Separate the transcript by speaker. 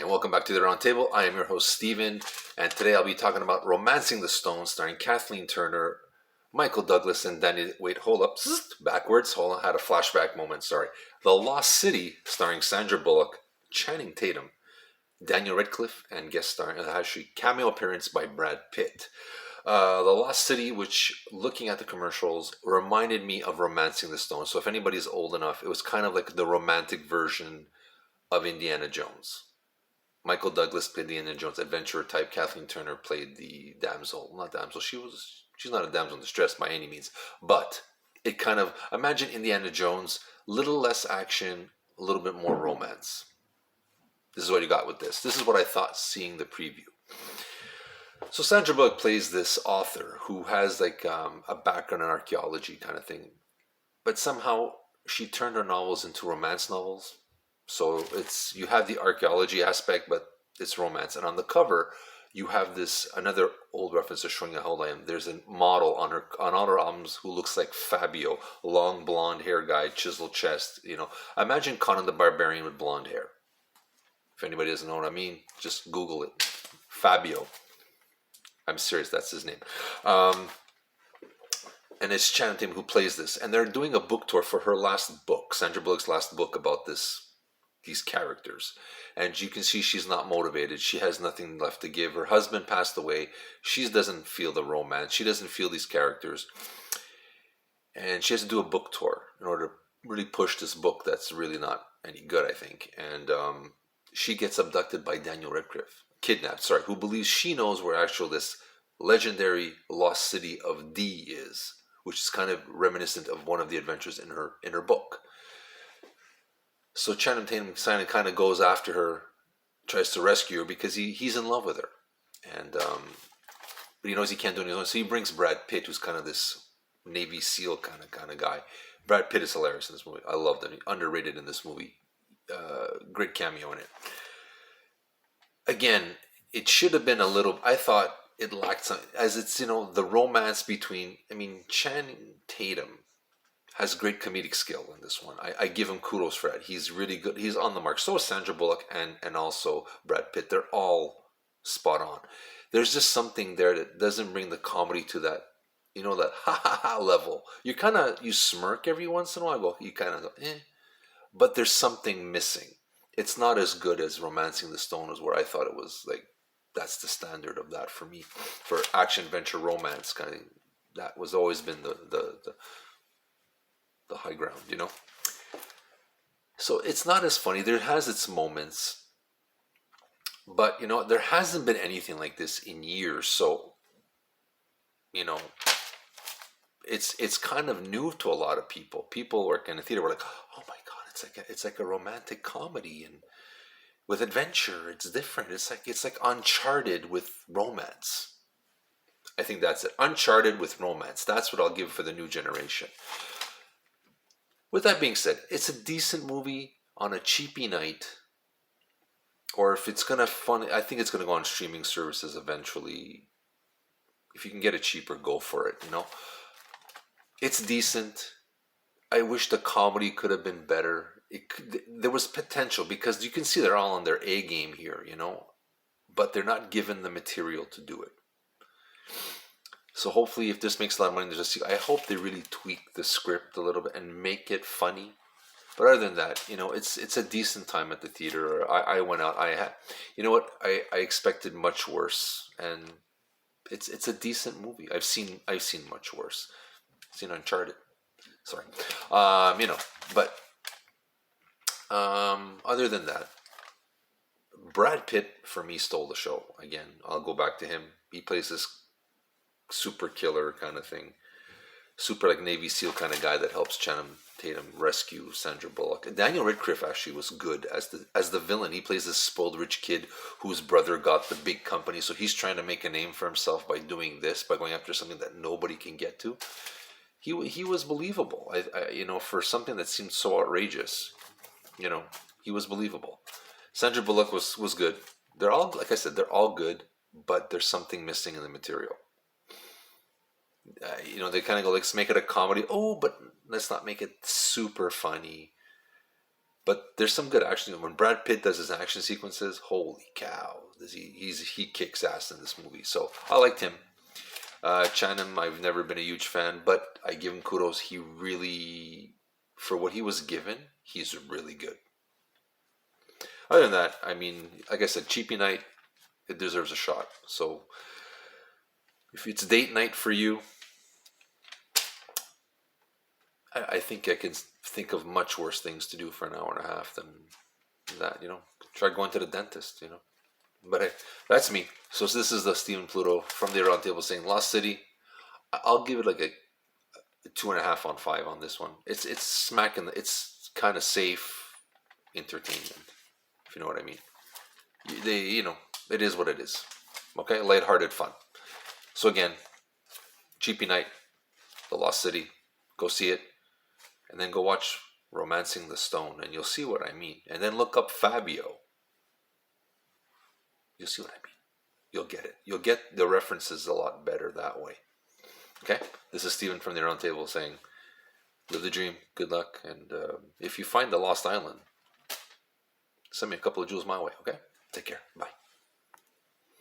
Speaker 1: and welcome back to the Round Table. I am your host, Steven, and today I'll be talking about Romancing the Stone, starring Kathleen Turner, Michael Douglas, and Danny. Wait, hold up. Backwards. Hold on. I had a flashback moment. Sorry. The Lost City, starring Sandra Bullock, Channing Tatum, Daniel Radcliffe, and guest starring, actually, cameo appearance by Brad Pitt. The Lost City, which looking at the commercials, reminded me of Romancing the Stone. So if anybody's old enough, it was kind of like the romantic version of Indiana Jones. Michael Douglas played the Indiana Jones adventurer type. Kathleen Turner played the damsel. Not damsel. She's not a damsel in distress by any means. But it kind of, imagine Indiana Jones, little less action, a little bit more romance. This is what you got with this. This is what I thought seeing the preview. So Sandra Bullock plays this author who has like a background in archaeology kind of thing, but somehow she turned her novels into romance novels. So you have the archaeology aspect, but it's romance. And on the cover, you have this another old reference to showing how old I am. There's a model on all her albums who looks like Fabio, long blonde hair guy, chiseled chest. Imagine Conan the Barbarian with blonde hair. If anybody doesn't know what I mean, just Google it. Fabio. I'm serious, that's his name. And it's Channing Tatum who plays this. And they're doing a book tour for her last book, Sandra Bullock's last book about these characters. And you can see she's not motivated. She has nothing left to give. Her husband passed away. She doesn't feel the romance. She doesn't feel these characters. And she has to do a book tour in order to really push this book that's really not any good, I think. And she gets abducted by Daniel Radcliffe. Kidnapped, sorry, who believes she knows where actual this legendary lost city of D is, which is kind of reminiscent of one of the adventures in her book. So Channing Tatum kind of goes after her, tries to rescue her because he's in love with her, and but he knows he can't do anything. So he brings Brad Pitt, who's kind of this Navy SEAL kind of guy. Brad Pitt is hilarious in this movie. I loved him. Underrated in this movie. Great cameo in it. Again, it should have been a little. I thought it lacked some, as it's the romance between. Channing Tatum has great comedic skill in this one. I give him kudos for that. He's really good. He's on the mark. So is Sandra Bullock and also Brad Pitt. They're all spot on. There's just something there that doesn't bring the comedy to that, that ha ha ha level. You smirk every once in a while. You kind of go, eh. But there's something missing. It's not as good as Romancing the Stone is, where I thought it was like, that's the standard of that for me. For action, adventure, romance, kind of, that was always been the high ground, So it's not as funny. There has its moments, but there hasn't been anything like this in years. So, it's kind of new to a lot of people. People working in the theater were like, oh my god, it's like a romantic comedy and with adventure. It's different. It's like Uncharted with romance. I think that's it. Uncharted with romance. That's what I'll give for the new generation. With that being said, it's a decent movie on a cheapy night. Or if it's gonna I think it's gonna go on streaming services eventually. If you can get it cheaper, go for it. It's decent. I wish the comedy could have been better. There was potential because you can see they're all on their A game here, but they're not given the material to do it. So hopefully, if this makes a lot of money, I hope they really tweak the script a little bit and make it funny. But other than that, it's a decent time at the theater. I went out. I expected much worse, and it's a decent movie. I've seen much worse. I've seen Uncharted. Sorry, but other than that, Brad Pitt for me stole the show. Again, I'll go back to him. He plays this super killer kind of thing, super like Navy SEAL kind of guy that helps Channing Tatum rescue Sandra Bullock. Daniel Radcliffe actually was good as the villain. He plays this spoiled rich kid whose brother got the big company, so he's trying to make a name for himself by doing this, by going after something that nobody can get to. He was believable. For something that seemed so outrageous, he was believable. Sandra Bullock was good. They're all, like I said, they're all good, but there's something missing in the material. They kind of go, let's make it a comedy. Oh, but let's not make it super funny. But there's some good action. When Brad Pitt does his action sequences, holy cow, he kicks ass in this movie. So I liked him. Channing, I've never been a huge fan, but I give him kudos. He really, for what he was given, he's really good. Other than that, I mean, like I said, Cheapy Night, it deserves a shot. So if it's date night for you, I think I can think of much worse things to do for an hour and a half than that. Try going to the dentist. But hey, that's me. So this is the Stephen Pluto from the Round Table saying Lost City. I'll give it like a 2.5 on 5 on this one. It's smacking. It's kind of safe entertainment, if you know what I mean. It is what it is. Okay, lighthearted fun. So again, Cheapy Night, The Lost City. Go see it, and then go watch Romancing the Stone, and you'll see what I mean. And then look up Fabio. You'll see what I mean. You'll get it. You'll get the references a lot better that way. Okay? This is Stephen from the Round Table saying, live the dream, good luck, and if you find the Lost Island, send me a couple of jewels my way, okay? Take care. Bye.